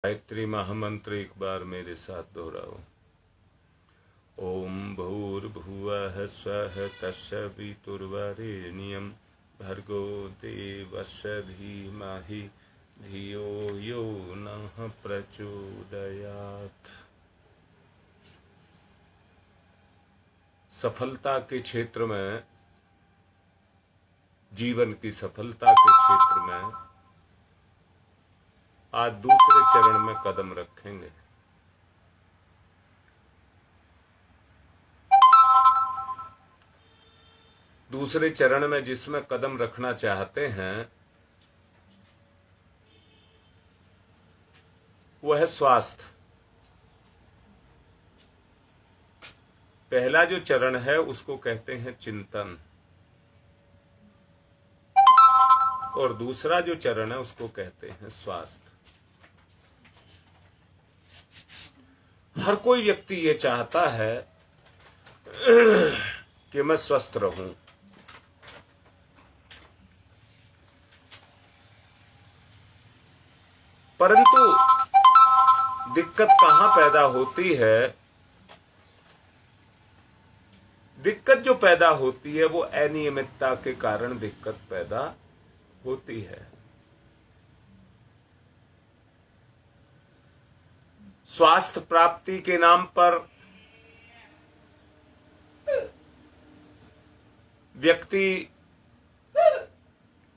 गायत्री महामंत्र एक बार मेरे साथ दोहराओ। ओम भूर्भुवः स्वः तत्सवितुर्वरेण्यं भर्गो देवस्य धीमहि धियो यो नः प्रचोदयात्। सफलता के क्षेत्र में, जीवन की सफलता के क्षेत्र में आज दूसरे चरण में कदम रखेंगे। दूसरे चरण में जिसमें कदम रखना चाहते हैं वह है स्वास्थ्य। पहला जो चरण है उसको कहते हैं चिंतन, और दूसरा जो चरण है उसको कहते हैं स्वास्थ्य। हर कोई व्यक्ति ये चाहता है कि मैं स्वस्थ रहूं, परंतु दिक्कत कहां पैदा होती है? दिक्कत जो पैदा होती है वो अनियमितता के कारण दिक्कत पैदा होती है। स्वास्थ्य प्राप्ति के नाम पर व्यक्ति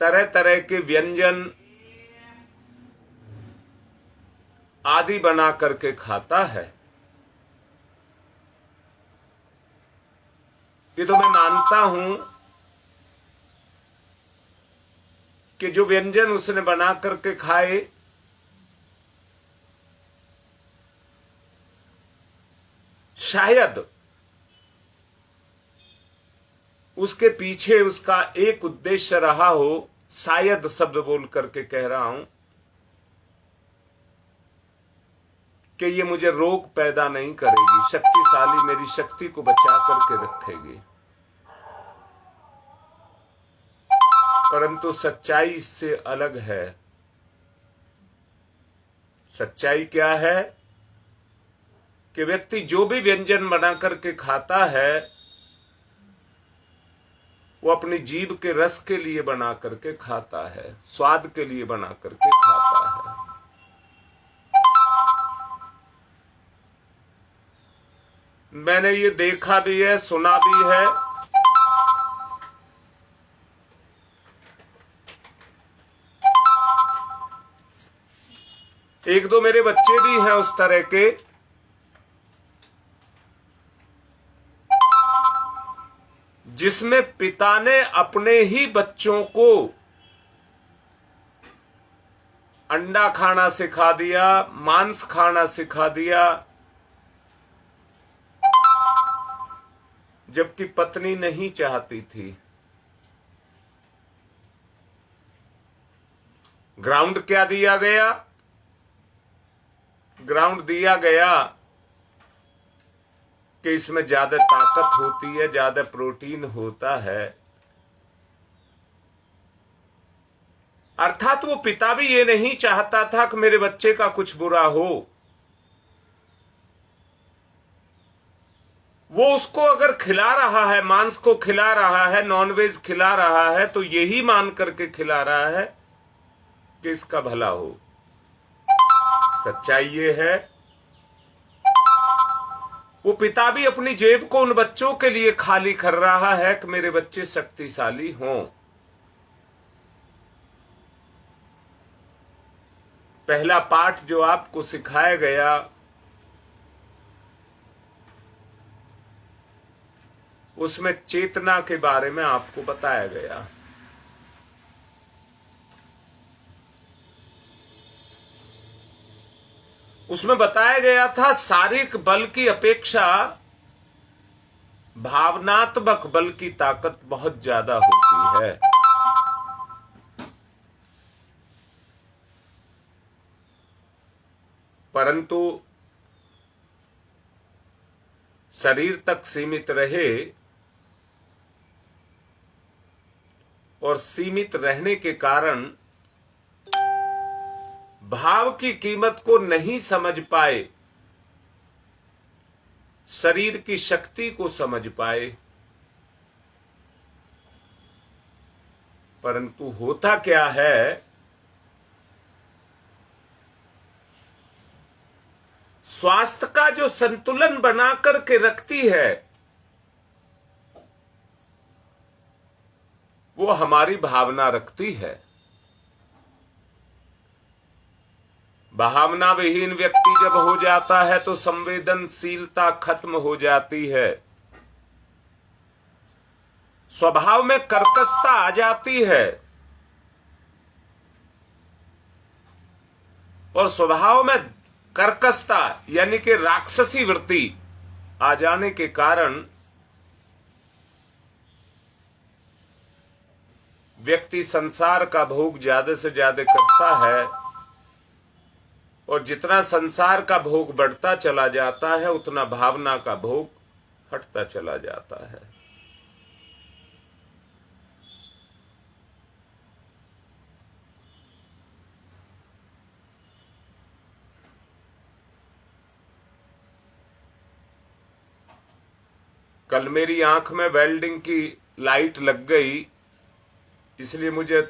तरह तरह के व्यंजन आदि बना करके खाता है। ये तो मैं मानता हूं कि जो व्यंजन उसने बना करके खाए शायद उसके पीछे उसका एक उद्देश्य रहा हो। शायद शब्द बोल करके कह रहा हूं कि ये मुझे रोग पैदा नहीं करेगी, शक्तिशाली मेरी शक्ति को बचा करके रखेगी। परंतु सच्चाई इससे अलग है। सच्चाई क्या है कि व्यक्ति जो भी व्यंजन बना करके खाता है वो अपनी जीभ के रस के लिए बना करके खाता है, स्वाद के लिए बना करके खाता है। मैंने ये देखा भी है, सुना भी है। एक दो मेरे बच्चे भी हैं उस तरह के, जिसमें पिता ने अपने ही बच्चों को अंडा खाना सिखा दिया, मांस खाना सिखा दिया, जबकि पत्नी नहीं चाहती थी। ग्राउंड क्या दिया गया? ग्राउंड दिया गया कि इसमें ज्यादा ताकत होती है, ज्यादा प्रोटीन होता है। अर्थात वो पिता भी ये नहीं चाहता था कि मेरे बच्चे का कुछ बुरा हो। वो उसको अगर खिला रहा है, मांस को खिला रहा है, नॉनवेज खिला रहा है, तो यही मान करके खिला रहा है कि इसका भला हो। सच्चाई ये है वो पिता भी अपनी जेब को उन बच्चों के लिए खाली कर रहा है कि मेरे बच्चे शक्तिशाली हों। पहला पाठ जो आपको सिखाया गया उसमें चेतना के बारे में आपको बताया गया। उसमें बताया गया था शारीरिक बल की अपेक्षा भावनात्मक बल की ताकत बहुत ज्यादा होती है। परंतु शरीर तक सीमित रहे और सीमित रहने के कारण भाव की कीमत को नहीं समझ पाए, शरीर की शक्ति को समझ पाए। परंतु होता क्या है, स्वास्थ्य का जो संतुलन बना करके रखती है वो हमारी भावना रखती है। भावना विहीन व्यक्ति जब हो जाता है तो संवेदनशीलता खत्म हो जाती है, स्वभाव में कर्कशता आ जाती है, और स्वभाव में कर्कशता यानी कि राक्षसी वृत्ति आ जाने के कारण व्यक्ति संसार का भोग ज्यादा से ज्यादा करता है, और जितना संसार का भोग बढ़ता चला जाता है उतना भावना का भोग हटता चला जाता है। कल मेरी आंख में वेल्डिंग की लाइट लग गई, इसलिए मुझे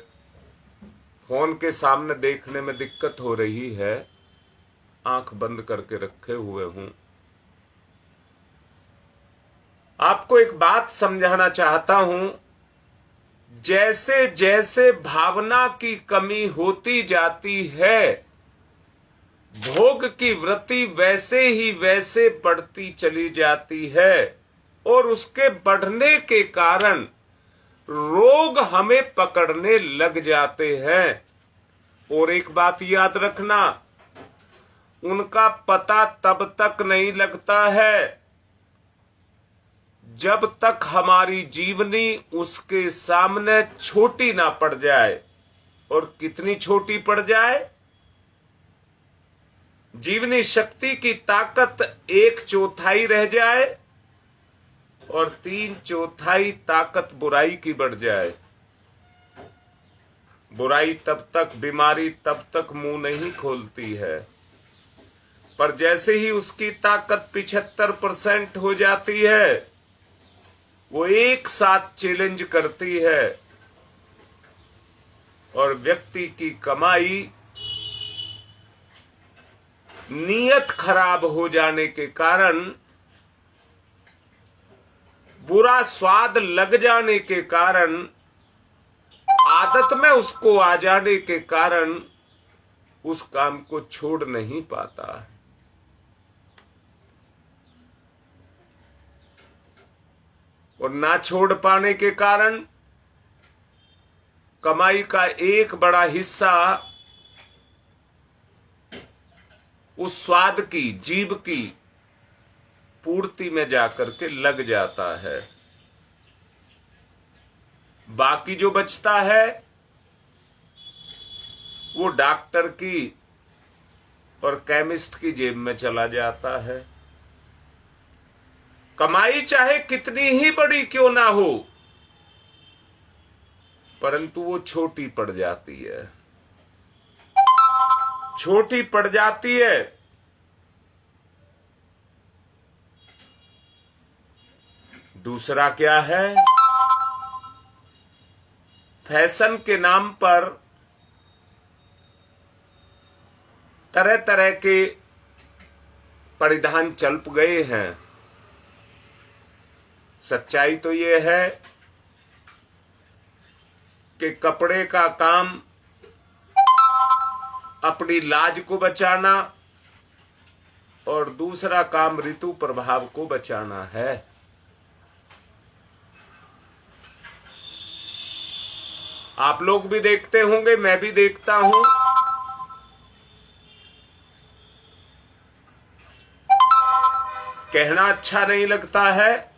फोन के सामने देखने में दिक्कत हो रही है, आंख बंद करके रखे हुए हूं। आपको एक बात समझाना चाहता हूं, जैसे जैसे भावना की कमी होती जाती है भोग की वृत्ति वैसे ही वैसे बढ़ती चली जाती है, और उसके बढ़ने के कारण रोग हमें पकड़ने लग जाते हैं। और एक बात याद रखना, उनका पता तब तक नहीं लगता है जब तक हमारी जीवनी उसके सामने छोटी ना पड़ जाए। और कितनी छोटी पड़ जाए? जीवनी शक्ति की ताकत 1/4 रह जाए और 3/4 ताकत बुराई की बढ़ जाए। बुराई तब तक, बीमारी तब तक मुंह नहीं खोलती है, पर जैसे ही उसकी ताकत 75% हो जाती है वो एक साथ चैलेंज करती है, और व्यक्ति की कमाई नीयत खराब हो जाने के कारण, बुरा स्वाद लग जाने के कारण, आदत में उसको आ जाने के कारण उस काम को छोड़ नहीं पाता। और ना छोड़ पाने के कारण कमाई का एक बड़ा हिस्सा उस स्वाद की, जीभ की पूर्ति में जाकर के लग जाता है। बाकी जो बचता है वो डॉक्टर की और केमिस्ट की जेब में चला जाता है। कमाई चाहे कितनी ही बड़ी क्यों ना हो, परंतु वो छोटी पड़ जाती है, छोटी पड़ जाती है। दूसरा क्या है? फैशन के नाम पर तरह तरह के परिधान चल गए हैं। सच्चाई तो ये है कि कपड़े का काम अपनी लाज को बचाना और दूसरा काम ऋतु प्रभाव को बचाना है। आप लोग भी देखते होंगे, मैं भी देखता हूं, कहना अच्छा नहीं लगता है,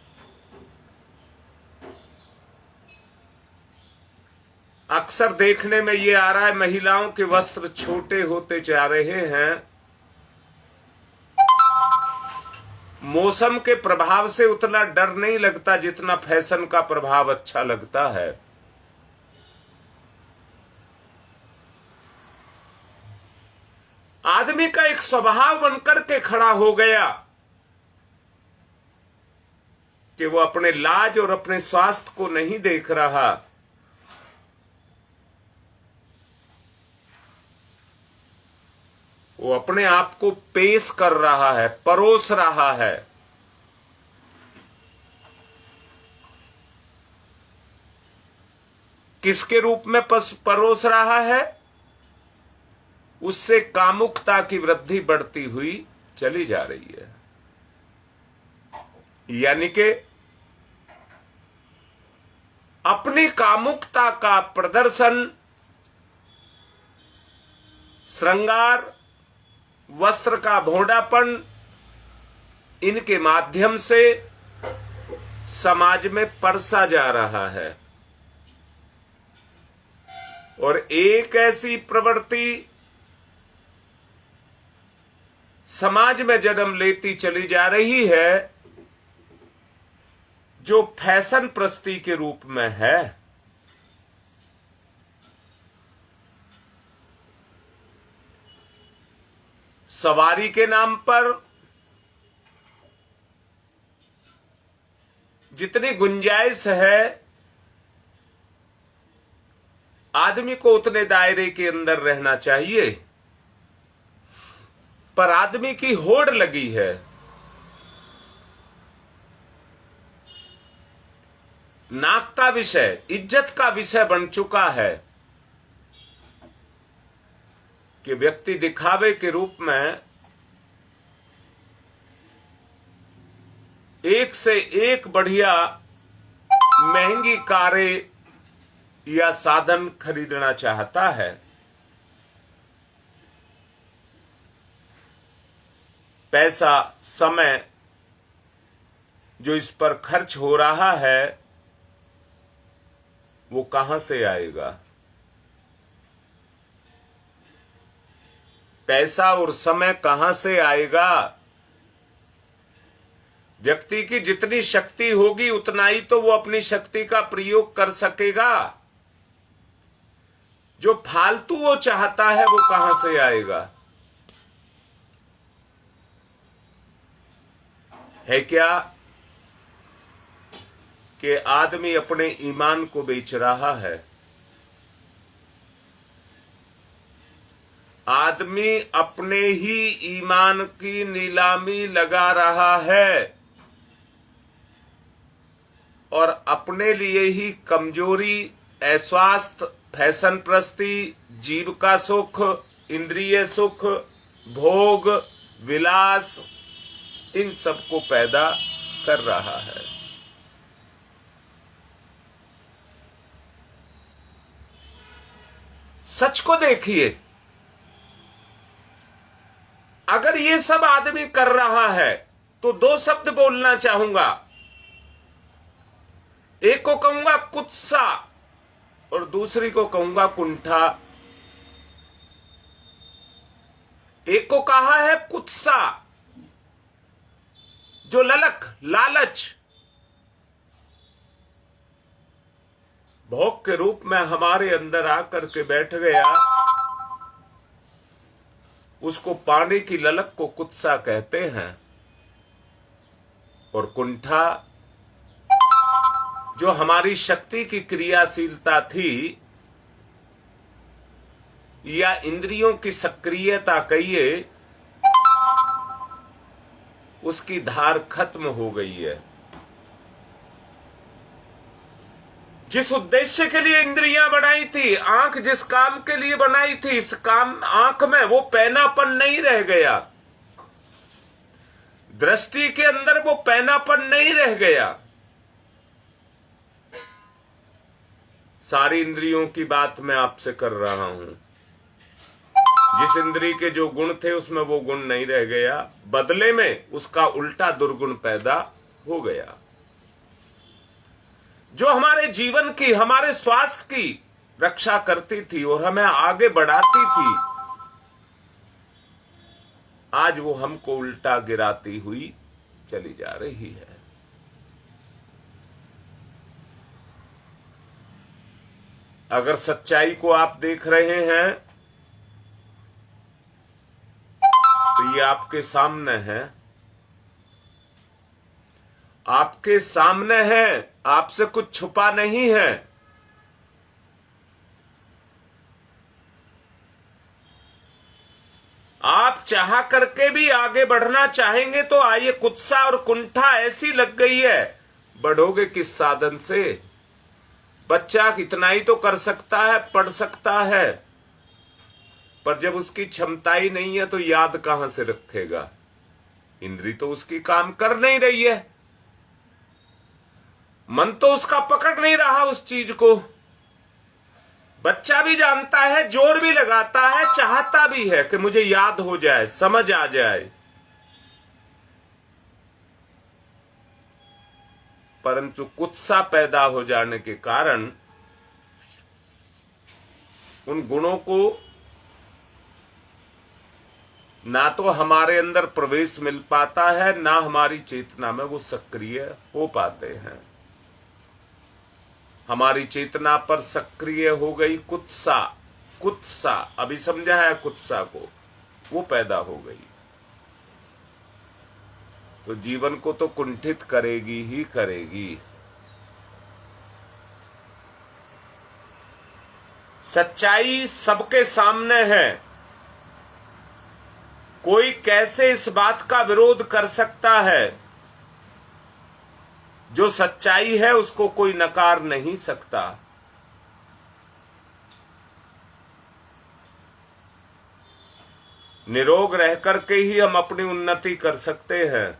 अक्सर देखने में ये आ रहा है महिलाओं के वस्त्र छोटे होते जा रहे हैं। मौसम के प्रभाव से उतना डर नहीं लगता जितना फैशन का प्रभाव अच्छा लगता है। आदमी का एक स्वभाव बनकर के खड़ा हो गया कि वो अपने लाज और अपने स्वास्थ्य को नहीं देख रहा, वो अपने आप को पेश कर रहा है, परोस रहा है। किसके रूप में परोस रहा है? उससे कामुकता की वृद्धि बढ़ती हुई चली जा रही है। यानी कि अपनी कामुकता का प्रदर्शन श्रृंगार, वस्त्र का भोंडापन, इनके माध्यम से समाज में परसा जा रहा है। और एक ऐसी प्रवृत्ति समाज में जन्म लेती चली जा रही है जो फैशन प्रस्ती के रूप में है। सवारी के नाम पर जितनी गुंजाइश है, आदमी को उतने दायरे के अंदर रहना चाहिए, पर आदमी की होड़ लगी है। नाक का विषय, इज्जत का विषय बन चुका है कि व्यक्ति दिखावे के रूप में एक से एक बढ़िया महंगी कारें या साधन खरीदना चाहता है। पैसा, समय जो इस पर खर्च हो रहा है वो कहां से आएगा? पैसा और समय कहां से आएगा? व्यक्ति की जितनी शक्ति होगी उतना ही तो वो अपनी शक्ति का प्रयोग कर सकेगा। जो फालतू वो चाहता है वो कहां से आएगा? है क्या कि आदमी अपने ईमान को बेच रहा है? आदमी अपने ही ईमान की नीलामी लगा रहा है और अपने लिए ही कमजोरी, अस्वास्थ्य, फैशन प्रस्ती, जीव का सुख, इंद्रिय सुख, भोग, विलास, इन सब को पैदा कर रहा है। सच को देखिए, अगर ये सब आदमी कर रहा है तो दो शब्द बोलना चाहूंगा। एक को कहूंगा कुत्सा और दूसरी को कहूंगा कुंठा। एक को कहा है कुत्सा, जो ललक, लालच, भोग के रूप में हमारे अंदर आकर के बैठ गया, उसको पाने की ललक को कुत्सा कहते हैं। और कुंठा, जो हमारी शक्ति की क्रियाशीलता थी या इंद्रियों की सक्रियता कहिए, उसकी धार खत्म हो गई है। जिस उद्देश्य के लिए इंद्रियां बनाई थी, आंख जिस काम के लिए बनाई थी, इस काम आंख में वो पैनापन नहीं रह गया, दृष्टि के अंदर वो पैनापन नहीं रह गया। सारी इंद्रियों की बात मैं आपसे कर रहा हूं। जिस इंद्रिय के जो गुण थे उसमें वो गुण नहीं रह गया, बदले में उसका उल्टा दुर्गुण पैदा हो गया। जो हमारे जीवन की, हमारे स्वास्थ्य की रक्षा करती थी और हमें आगे बढ़ाती थी, आज वो हमको उल्टा गिराती हुई चली जा रही है। अगर सच्चाई को आप देख रहे हैं ये आपके सामने है, आपके सामने है, आपसे कुछ छुपा नहीं है। आप चाह करके भी आगे बढ़ना चाहेंगे तो आइए, कुत्सा और कुंठा ऐसी लग गई है, बढ़ोगे किस साधन से? बच्चा कितना ही तो कर सकता है, पढ़ सकता है, पर जब उसकी क्षमता ही नहीं है तो याद कहां से रखेगा? इंद्री तो उसकी काम कर नहीं रही है, मन तो उसका पकड़ नहीं रहा उस चीज को। बच्चा भी जानता है, जोर भी लगाता है, चाहता भी है कि मुझे याद हो जाए, समझ आ जाए, परंतु कुत्सा पैदा हो जाने के कारण उन गुणों को ना तो हमारे अंदर प्रवेश मिल पाता है, ना हमारी चेतना में वो सक्रिय हो पाते हैं। हमारी चेतना पर सक्रिय हो गई कुत्सा, कुत्सा अभी समझा है, कुत्सा को वो पैदा हो गई तो जीवन को तो कुंठित करेगी ही करेगी। सच्चाई सबके सामने है, कोई कैसे इस बात का विरोध कर सकता है? जो सच्चाई है उसको कोई नकार नहीं सकता। निरोग रह करके ही हम अपनी उन्नति कर सकते हैं।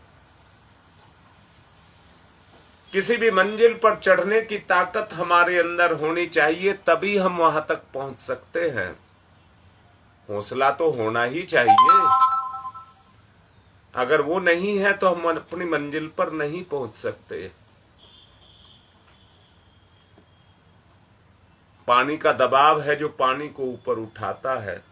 किसी भी मंजिल पर चढ़ने की ताकत हमारे अंदर होनी चाहिए, तभी हम वहां तक पहुंच सकते हैं। हौसला तो होना ही चाहिए, अगर वो नहीं है तो हम अपनी मंजिल पर नहीं पहुंच सकते। पानी का दबाव है जो पानी को ऊपर उठाता है।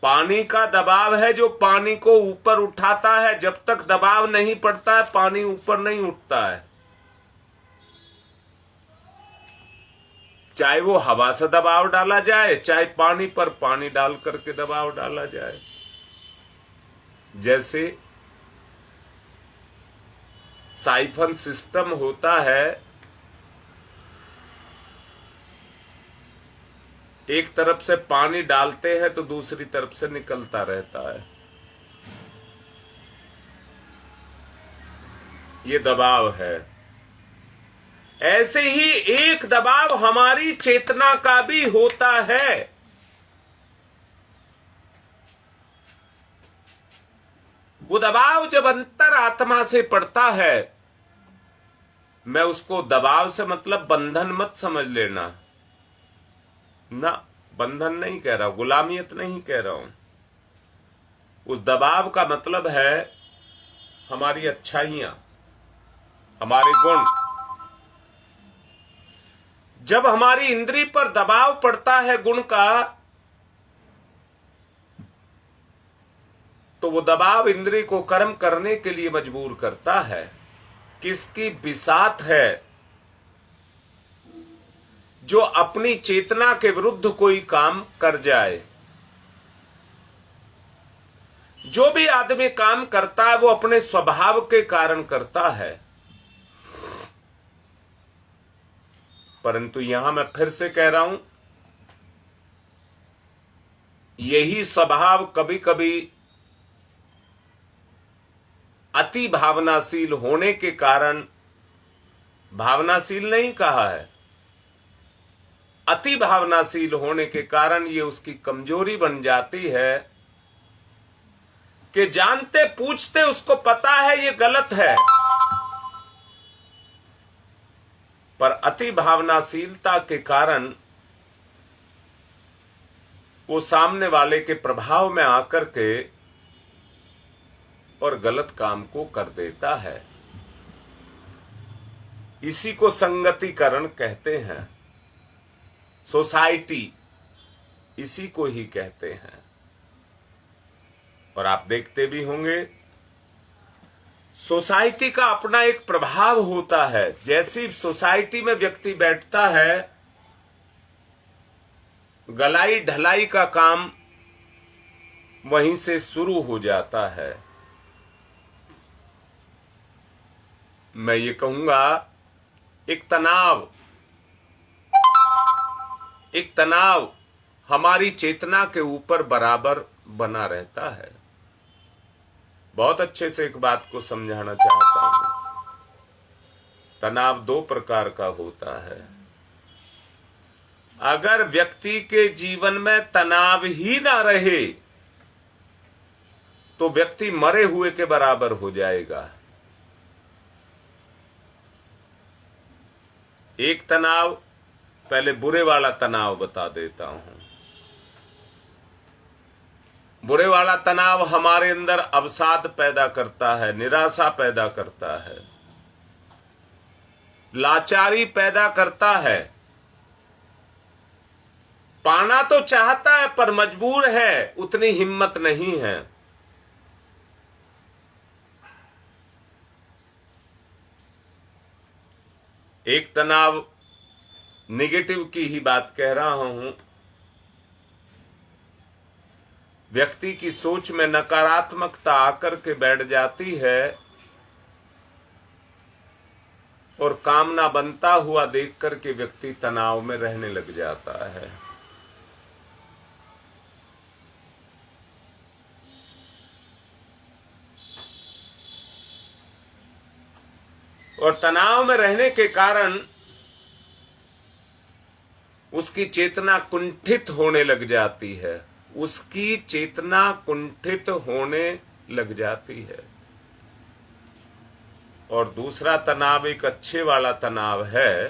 पानी का दबाव है जो पानी को ऊपर उठाता है। जब तक दबाव नहीं पड़ता है पानी ऊपर नहीं उठता है। चाहे वो हवा से दबाव डाला जाए, चाहे पानी पर पानी डाल करके दबाव डाला जाए। जैसे साइफन सिस्टम होता है, एक तरफ से पानी डालते हैं तो दूसरी तरफ से निकलता रहता है, ये दबाव है। ऐसे ही एक दबाव हमारी चेतना का भी होता है। वो दबाव जब अंतर आत्मा से पड़ता है, मैं उसको दबाव से मतलब बंधन मत समझ लेना ना, बंधन नहीं कह रहा हूं, गुलामियत नहीं कह रहा हूं। उस दबाव का मतलब है हमारी अच्छाइयां, हमारे गुण। जब हमारी इंद्री पर दबाव पड़ता है गुण का, तो वो दबाव इंद्री को कर्म करने के लिए मजबूर करता है। किसकी बिसात है? जो अपनी चेतना के विरुद्ध कोई काम कर जाए। जो भी आदमी काम करता है वो अपने स्वभाव के कारण करता है। परंतु यहां मैं फिर से कह रहा हूं, यही स्वभाव कभी कभी अति भावनाशील होने के कारण, भावनाशील नहीं कहा है, अति भावनाशील होने के कारण ये उसकी कमजोरी बन जाती है कि जानते पूछते उसको पता है ये गलत है, पर अति भावनाशीलता के कारण वो सामने वाले के प्रभाव में आकर के और गलत काम को कर देता है। इसी को संगतिकरण कहते हैं, सोसाइटी इसी को ही कहते हैं। और आप देखते भी होंगे सोसाइटी का अपना एक प्रभाव होता है। जैसी सोसाइटी में व्यक्ति बैठता है, गलाई ढलाई का काम वहीं से शुरू हो जाता है। मैं ये कहूंगा एक तनाव हमारी चेतना के ऊपर बराबर बना रहता है। बहुत अच्छे से एक बात को समझाना चाहता हूं। तनाव दो प्रकार का होता है। अगर व्यक्ति के जीवन में तनाव ही ना रहे तो व्यक्ति मरे हुए के बराबर हो जाएगा। एक तनाव, पहले बुरे वाला तनाव बता देता हूं। बुरे वाला तनाव हमारे अंदर अवसाद पैदा करता है, निराशा पैदा करता है, लाचारी पैदा करता है। पाना तो चाहता है पर मजबूर है, उतनी हिम्मत नहीं है। एक तनाव नेगेटिव की ही बात कह रहा हूं। व्यक्ति की सोच में नकारात्मकता आकर के बैठ जाती है और कामना बनता हुआ देख करके व्यक्ति तनाव में रहने लग जाता है। और तनाव में रहने के कारण उसकी चेतना कुंठित होने लग जाती है, उसकी चेतना कुंठित होने लग जाती है। और दूसरा तनाव एक अच्छे वाला तनाव है।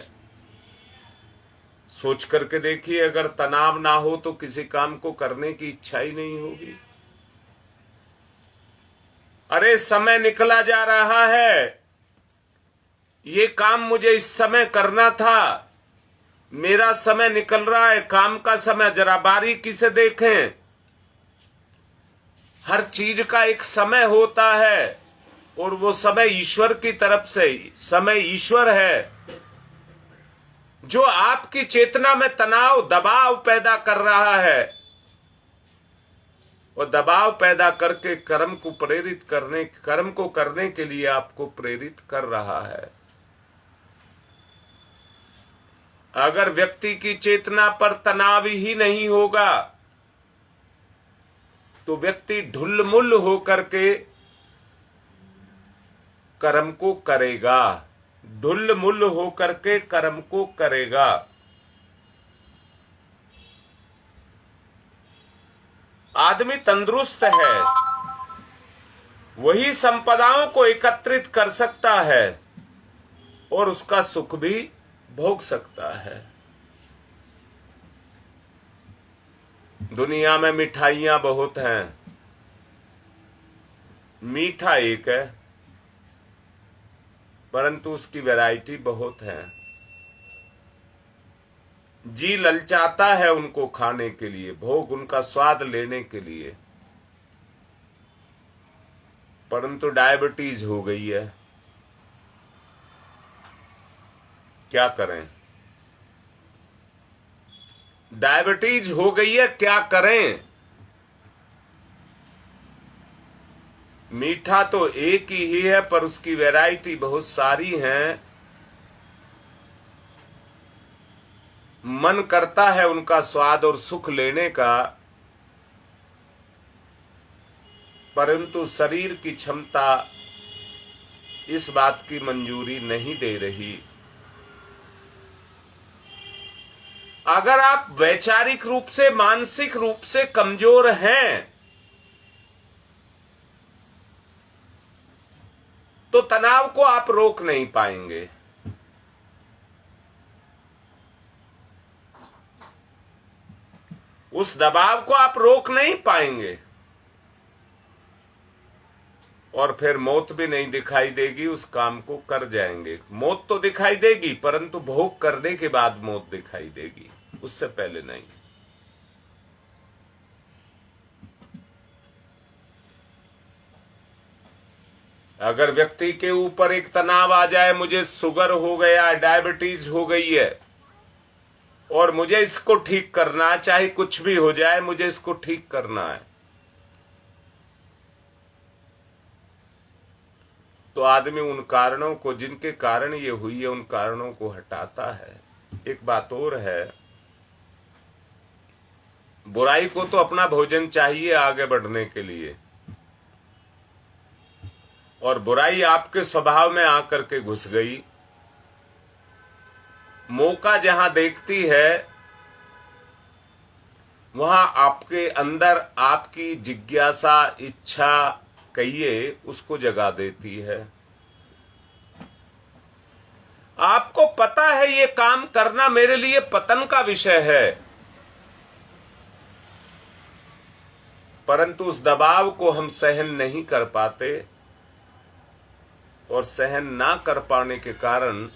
सोच करके देखिए, अगर तनाव ना हो तो किसी काम को करने की इच्छा ही नहीं होगी। अरे समय निकला जा रहा है, ये काम मुझे इस समय करना था, मेरा समय निकल रहा है, काम का समय, जरा बारीकी से देखें। हर चीज का एक समय होता है और वो समय ईश्वर की तरफ से, समय ईश्वर है। जो आपकी चेतना में तनाव, दबाव पैदा कर रहा है और दबाव पैदा करके कर्म को करने के लिए आपको प्रेरित कर रहा है। अगर व्यक्ति की चेतना पर तनाव ही नहीं होगा तो व्यक्ति ढुलमुल होकर के कर्म को करेगा, ढुलमुल होकर के कर्म को करेगा। आदमी तंदुरुस्त है, वही संपदाओं को एकत्रित कर सकता है और उसका सुख भी भोग सकता है। दुनिया में मिठाइयां बहुत हैं, मीठा एक है परंतु उसकी वैरायटी बहुत है। जी ललचाता है उनको खाने के लिए, भोग उनका स्वाद लेने के लिए, परंतु डायबिटीज हो गई है। क्या करें? डायबिटीज हो गई है, क्या करें? मीठा तो एक ही है पर उसकी वैरायटी बहुत सारी है। मन करता है उनका स्वाद और सुख लेने का, परंतु शरीर की क्षमता इस बात की मंजूरी नहीं दे रही। अगर आप वैचारिक रूप से, मानसिक रूप से कमजोर हैं तो तनाव को आप रोक नहीं पाएंगे। उस दबाव को आप रोक नहीं पाएंगे और फिर मौत भी नहीं दिखाई देगी, उस काम को कर जाएंगे। मौत तो दिखाई देगी परंतु भोग करने के बाद मौत दिखाई देगी, उससे पहले नहीं। अगर व्यक्ति के ऊपर एक तनाव आ जाए, मुझे शुगर हो गया, डायबिटीज हो गई है, और मुझे इसको ठीक करना है, चाहे कुछ भी हो जाए मुझे इसको ठीक करना है, तो आदमी उन कारणों को, जिनके कारण ये हुई है, उन कारणों को हटाता है। एक बात और है, बुराई को तो अपना भोजन चाहिए आगे बढ़ने के लिए, और बुराई आपके स्वभाव में आकर के घुस गई, मौका जहां देखती है वहां आपके अंदर आपकी जिज्ञासा, इच्छा कहिए, उसको जगा देती है। आपको पता है ये काम करना मेरे लिए पतन का विषय है, परंतु उस दबाव को हम सहन नहीं कर पाते, और सहन ना कर पाने के कारण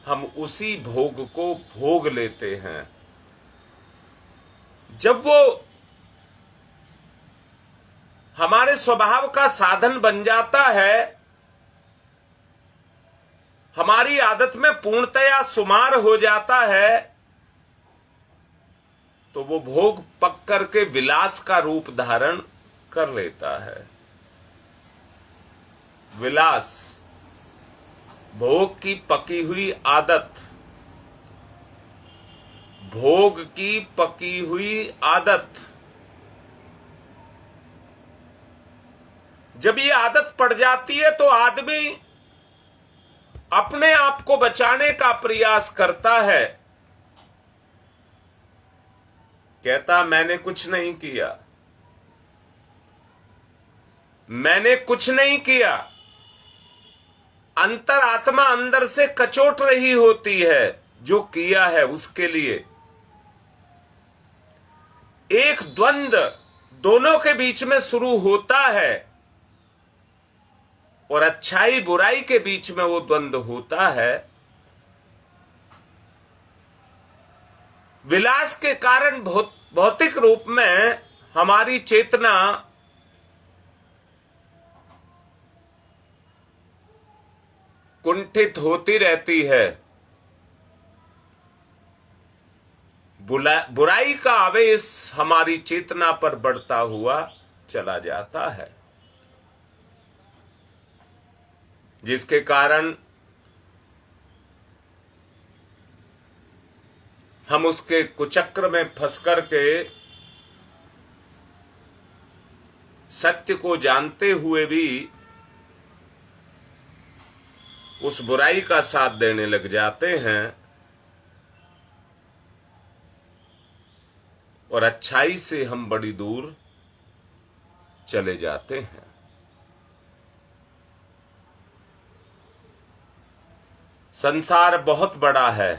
हम उसी भोग को भोग लेते हैं। जब वो हमारे स्वभाव का साधन बन जाता है, हमारी आदत में पूर्णतया शुमार हो जाता है, तो वो भोग पक करके विलास का रूप धारण कर लेता है। विलास, भोग की पकी हुई आदत, भोग की पकी हुई आदत, जब ये आदत पड़ जाती है तो आदमी अपने आप को बचाने का प्रयास करता है, कहता मैंने कुछ नहीं किया, मैंने कुछ नहीं किया। अंतरात्मा अंदर से कचोट रही होती है जो किया है उसके लिए। एक द्वंद्व दोनों के बीच में शुरू होता है, और अच्छाई बुराई के बीच में वो द्वंद्व होता है। विलास के कारण भौतिक रूप में हमारी चेतना कुंठित होती रहती है, बुराई का आवेश हमारी चेतना पर बढ़ता हुआ चला जाता है, जिसके कारण हम उसके कुचक्र में फंस करके सत्य को जानते हुए भी उस बुराई का साथ देने लग जाते हैं, और अच्छाई से हम बड़ी दूर चले जाते हैं। संसार बहुत बड़ा है,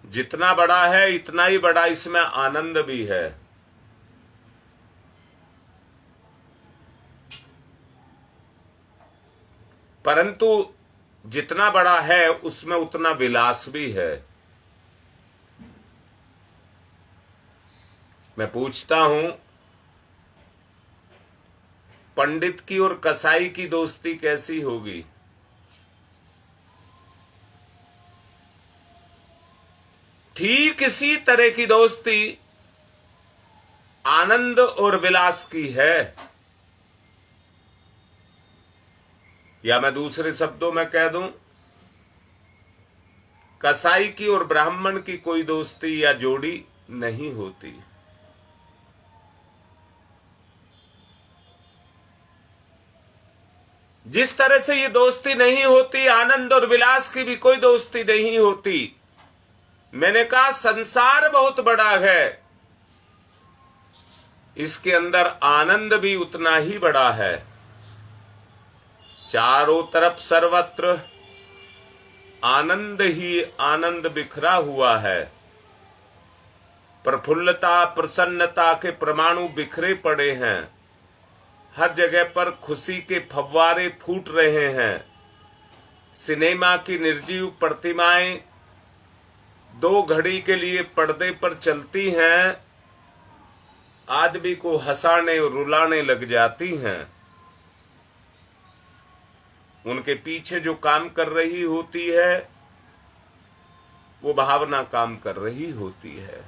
जितना बड़ा है इतना ही बड़ा इसमें आनंद भी है। परंतु जितना बड़ा है उसमें उतना विलास भी है। मैं पूछता हूं, पंडित की और कसाई की दोस्ती कैसी होगी? ठीक इसी तरह की दोस्ती आनंद और विलास की है। या मैं दूसरे शब्दों में कह दूं, कसाई की और ब्राह्मण की कोई दोस्ती या जोड़ी नहीं होती। जिस तरह से ये दोस्ती नहीं होती, आनंद और विलास की भी कोई दोस्ती नहीं होती। मैंने कहा संसार बहुत बड़ा है, इसके अंदर आनंद भी उतना ही बड़ा है। चारों तरफ सर्वत्र आनंद ही आनंद बिखरा हुआ है। प्रफुल्लता, प्रसन्नता के परमाणु बिखरे पड़े हैं। हर जगह पर खुशी के फव्वारे फूट रहे हैं। सिनेमा की निर्जीव प्रतिमाएं 2 घड़ी के लिए पर्दे पर चलती हैं, आदमी को हंसाने और रुलाने लग जाती हैं। उनके पीछे जो काम कर रही होती है वो भावना काम कर रही होती है।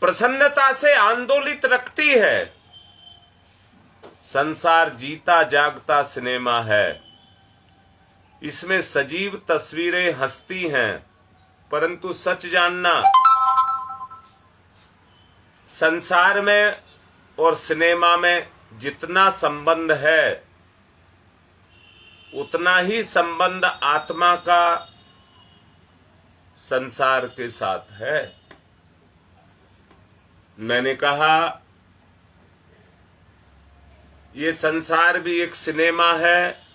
प्रसन्नता से आंदोलित रखती है। संसार जीता जागता सिनेमा है, इसमें सजीव तस्वीरें हंसती हैं, परंतु सच जानना, संसार में और सिनेमा में जितना संबंध है उतना ही संबंध आत्मा का संसार के साथ है। मैंने कहा ये संसार भी एक सिनेमा है।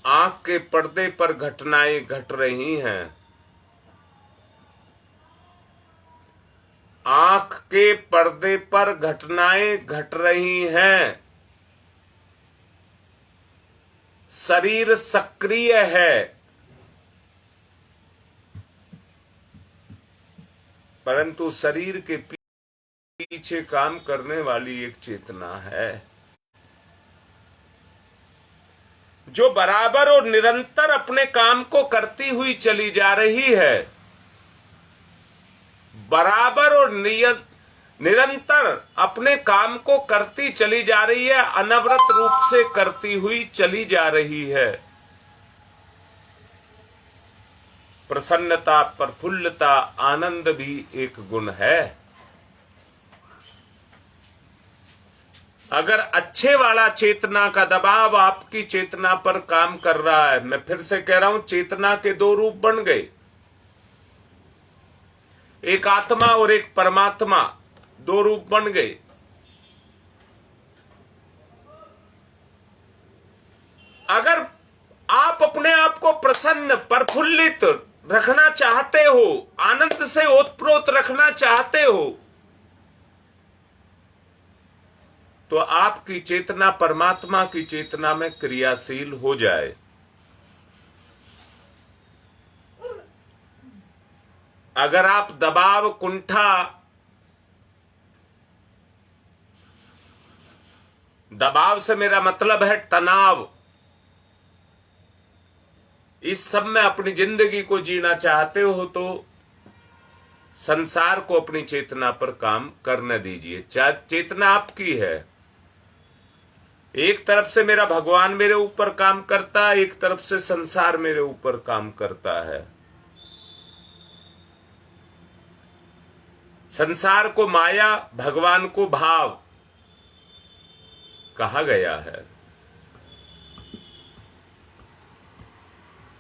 आंख के पर्दे पर घटनाएं घट रही हैं। आंख के पर्दे पर घटनाएं घट रही हैं। शरीर सक्रिय है, परंतु शरीर के पीछे काम करने वाली एक चेतना है जो बराबर और निरंतर अपने काम को करती हुई चली जा रही है। बराबर और निरंतर अपने काम को करती चली जा रही है, अनवरत रूप से करती हुई चली जा रही है। प्रसन्नता, प्रफुल्लता, आनंद भी एक गुण है। अगर अच्छे वाला चेतना का दबाव आपकी चेतना पर काम कर रहा है, मैं फिर से कह रहा हूं, चेतना के दो रूप बन गए, एक आत्मा और एक परमात्मा, दो रूप बन गए। अगर आप अपने आप को प्रसन्न, प्रफुल्लित रखना चाहते हो, आनंद से ओतप्रोत रखना चाहते हो, तो आपकी चेतना परमात्मा की चेतना में क्रियाशील हो जाए। अगर आप दबाव, कुंठा, दबाव से मेरा मतलब है तनाव, इस सब में अपनी जिंदगी को जीना चाहते हो तो संसार को अपनी चेतना पर काम करने दीजिए। चेतना आपकी है। एक तरफ से मेरा भगवान मेरे ऊपर काम करता है, एक तरफ से संसार मेरे ऊपर काम करता है। संसार को माया, भगवान को भाव कहा गया है।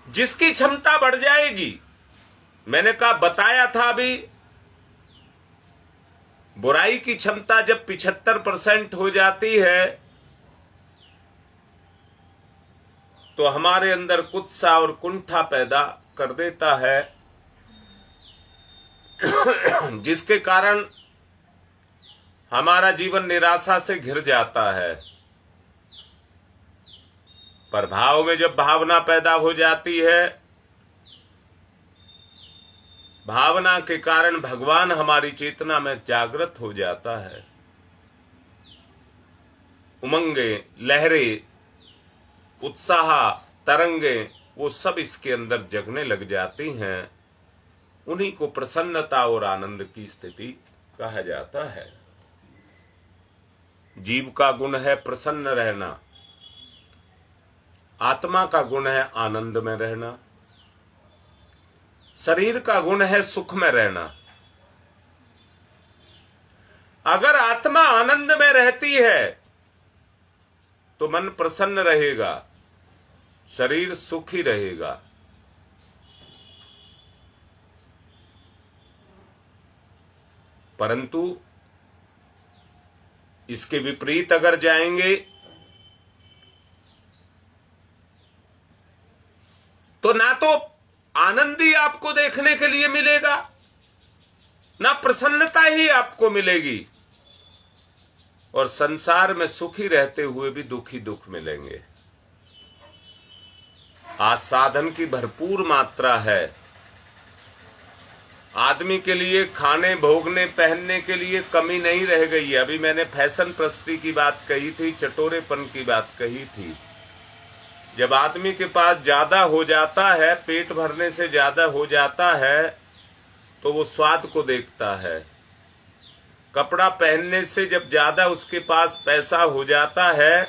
जिसकी क्षमता बढ़ जाएगी, मैंने कहा, बताया था अभी, बुराई की क्षमता जब 75% हो जाती है तो हमारे अंदर कुत्सा और कुंठा पैदा कर देता है, जिसके कारण हमारा जीवन निराशा से घिर जाता है। पर भाव में जब भावना पैदा हो जाती है, भावना के कारण भगवान हमारी चेतना में जागृत हो जाता है। उमंगे, लहरें, उत्साह, तरंगे, वो सब इसके अंदर जगने लग जाती हैं। उन्हीं को प्रसन्नता और आनंद की स्थिति कहा जाता है। जीव का गुण है प्रसन्न रहना, आत्मा का गुण है आनंद में रहना, शरीर का गुण है सुख में रहना। अगर आत्मा आनंद में रहती है तो मन प्रसन्न रहेगा, शरीर सुखी रहेगा। परंतु इसके विपरीत अगर जाएंगे तो ना तो आनंद ही आपको देखने के लिए मिलेगा, ना प्रसन्नता ही आपको मिलेगी, और संसार में सुखी रहते हुए भी दुखी दुख मिलेंगे। आज साधन की भरपूर मात्रा है, आदमी के लिए खाने भोगने पहनने के लिए कमी नहीं रह गई है। अभी मैंने फैशन प्रस्ती की बात कही थी, चटोरेपन की बात कही थी। जब आदमी के पास ज्यादा हो जाता है, पेट भरने से ज्यादा हो जाता है, तो वो स्वाद को देखता है। कपड़ा पहनने से जब ज्यादा उसके पास पैसा हो जाता है,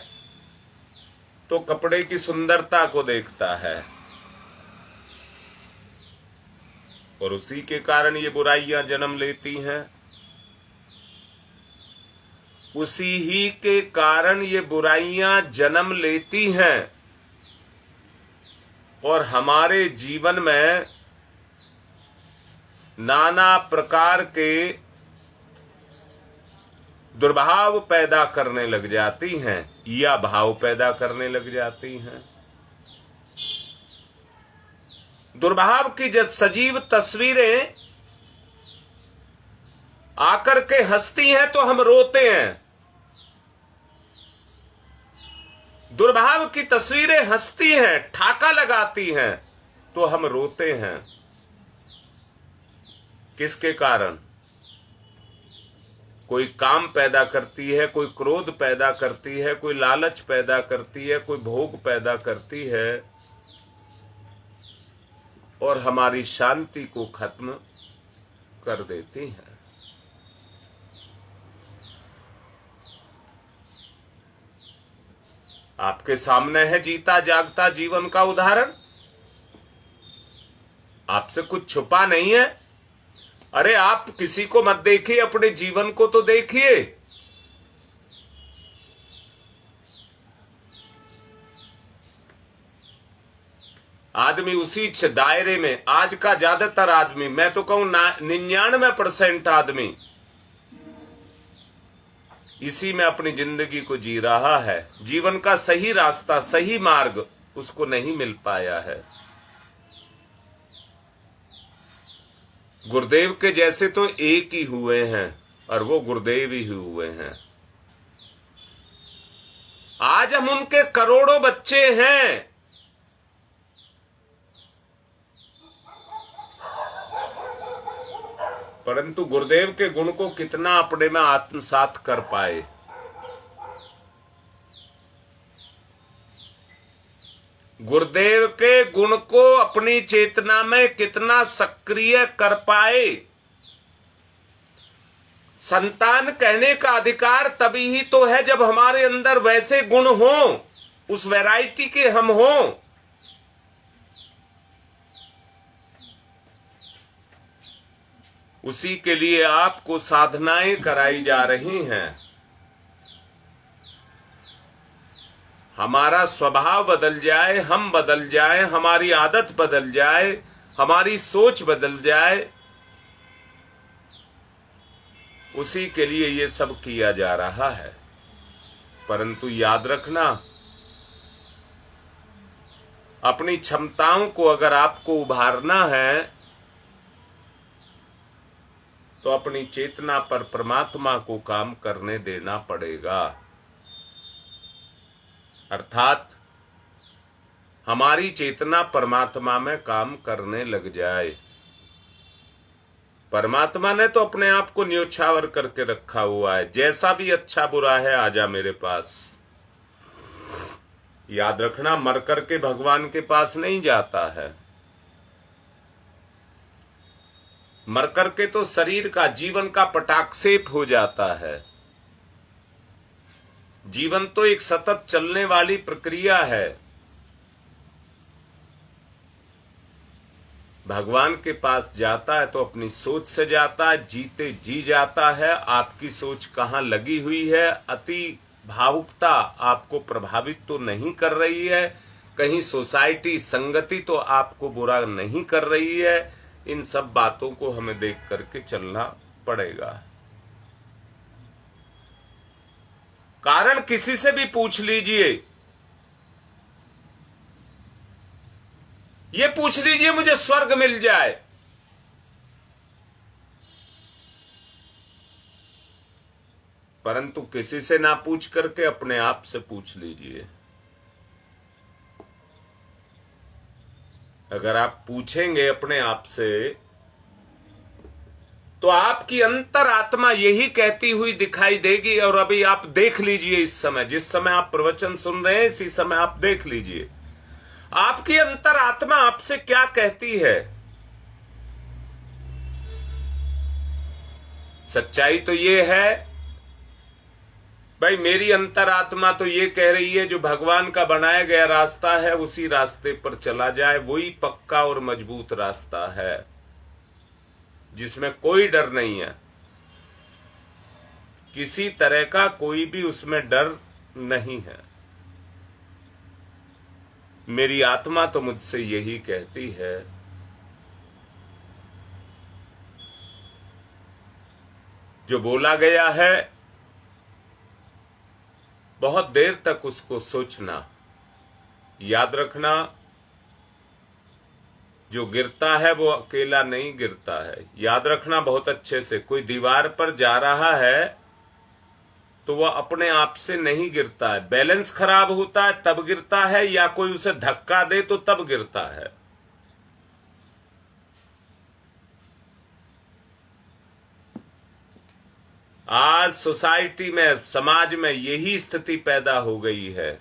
तो कपड़े की सुंदरता को देखता है। और उसी के कारण ये बुराइयां जन्म लेती हैं। उसी ही के कारण ये बुराइयां जन्म लेती हैं और हमारे जीवन में नाना प्रकार के दुर्भाव पैदा करने लग जाती हैं या भाव पैदा करने लग जाती हैं। दुर्भाव की जब सजीव तस्वीरें आकर के हंसती हैं तो हम रोते हैं। दुर्भाव की तस्वीरें हंसती हैं, ठाका लगाती हैं, तो हम रोते हैं। किसके कारण? कोई काम पैदा करती है, कोई क्रोध पैदा करती है, कोई लालच पैदा करती है, कोई भोग पैदा करती है और हमारी शांति को खत्म कर देती है। आपके सामने है जीता जागता जीवन का उदाहरण। आपसे कुछ छुपा नहीं है। अरे आप किसी को मत देखिए, अपने जीवन को तो देखिए। आदमी उसी दायरे में, आज का ज्यादातर आदमी, मैं तो कहूं 99% आदमी इसी में अपनी जिंदगी को जी रहा है। जीवन का सही रास्ता, सही मार्ग उसको नहीं मिल पाया है। गुरुदेव के जैसे तो एक ही हुए हैं और वो गुरुदेव ही हुए हैं। आज हम उनके करोड़ों बच्चे हैं। परंतु गुरुदेव के गुण को कितना अपने में आत्मसात कर पाए। गुरुदेव के गुण को अपनी चेतना में कितना सक्रिय कर पाए। संतान कहने का अधिकार तभी ही तो है जब हमारे अंदर वैसे गुण हों, उस वैरायटी के हम हों। उसी के लिए आपको साधनाएं कराई जा रही हैं। हमारा स्वभाव बदल जाए, हम बदल जाए, हमारी आदत बदल जाए, हमारी सोच बदल जाए, उसी के लिए ये सब किया जा रहा है। परंतु याद रखना, अपनी क्षमताओं को अगर आपको उभारना है तो अपनी चेतना पर परमात्मा को काम करने देना पड़ेगा। अर्थात हमारी चेतना परमात्मा में काम करने लग जाए। परमात्मा ने तो अपने आप को न्योछावर करके रखा हुआ है। जैसा भी अच्छा बुरा है, आजा मेरे पास। याद रखना, मर करके भगवान के पास नहीं जाता है। मर करके तो शरीर का, जीवन का पटाक्षेप हो जाता है। जीवन तो एक सतत चलने वाली प्रक्रिया है। भगवान के पास जाता है तो अपनी सोच से जाता है, जीते जी जाता है। आपकी सोच कहाँ लगी हुई है? अति भावुकता आपको प्रभावित तो नहीं कर रही है? कहीं सोसाइटी, संगति तो आपको बुरा नहीं कर रही है? इन सब बातों को हमें देख करके चलना पड़ेगा। कारण किसी से भी पूछ लीजिए, ये पूछ लीजिए मुझे स्वर्ग मिल जाए, परंतु किसी से ना पूछ करके अपने आप से पूछ लीजिए। अगर आप पूछेंगे अपने आप से तो आपकी अंतरात्मा यही कहती हुई दिखाई देगी। और अभी आप देख लीजिए, इस समय जिस समय आप प्रवचन सुन रहे हैं, इसी समय आप देख लीजिए आपकी अंतरात्मा आपसे क्या कहती है। सच्चाई तो ये है भाई, मेरी अंतरात्मा तो ये कह रही है जो भगवान का बनाया गया रास्ता है उसी रास्ते पर चला जाए, वही पक्का और मजबूत रास्ता है जिसमें कोई डर नहीं है, किसी तरह का कोई भी उसमें डर नहीं है। मेरी आत्मा तो मुझसे यही कहती है। जो बोला गया है बहुत देर तक उसको सोचना, याद रखना, जो गिरता है वो अकेला नहीं गिरता है। याद रखना बहुत अच्छे से, कोई दीवार पर जा रहा है तो वह अपने आप से नहीं गिरता है, बैलेंस खराब होता है तब गिरता है, या कोई उसे धक्का दे तो तब गिरता है। आज सोसाइटी में, समाज में यही स्थिति पैदा हो गई है।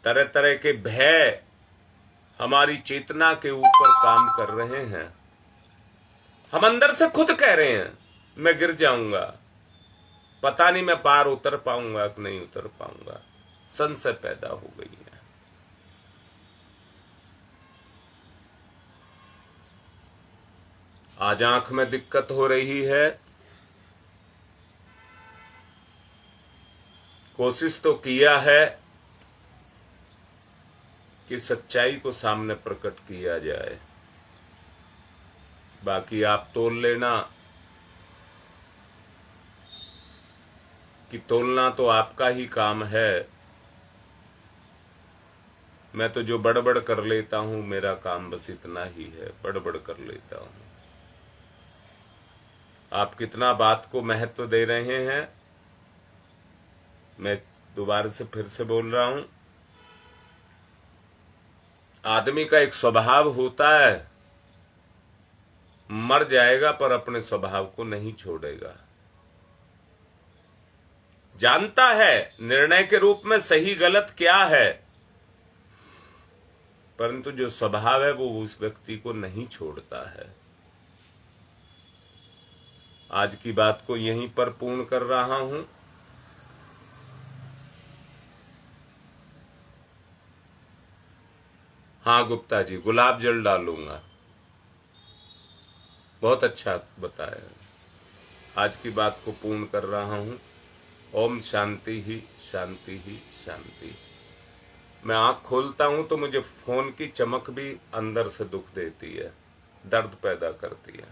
तरह तरह के भय हमारी चेतना के ऊपर काम कर रहे हैं। हम अंदर से खुद कह रहे हैं मैं गिर जाऊंगा, पता नहीं मैं पार उतर पाऊंगा कि नहीं उतर पाऊंगा। संशय पैदा हो गई है। आज आंख में दिक्कत हो रही है, कोशिश तो किया है कि सच्चाई को सामने प्रकट किया जाए, बाकी आप तोल लेना कि तोलना तो आपका ही काम है। मैं तो जो बड़बड़ कर लेता हूं, मेरा काम बस इतना ही है, बड़बड़ कर लेता हूं। आप कितना बात को महत्व दे रहे हैं, मैं दोबारा से फिर से बोल रहा हूं। आदमी का एक स्वभाव होता है, मर जाएगा पर अपने स्वभाव को नहीं छोड़ेगा। जानता है निर्णय के रूप में सही गलत क्या है, परंतु जो स्वभाव है वो उस व्यक्ति को नहीं छोड़ता है। आज की बात को यहीं पर पूर्ण कर रहा हूं। हाँ गुप्ता जी, गुलाब जल डालूंगा। बहुत अच्छा बताया। आज की बात को पूर्ण कर रहा हूं। ओम शांति ही शांति ही शांति। मैं आंख खोलता हूं तो मुझे फोन की चमक भी अंदर से दुख देती है, दर्द पैदा करती है।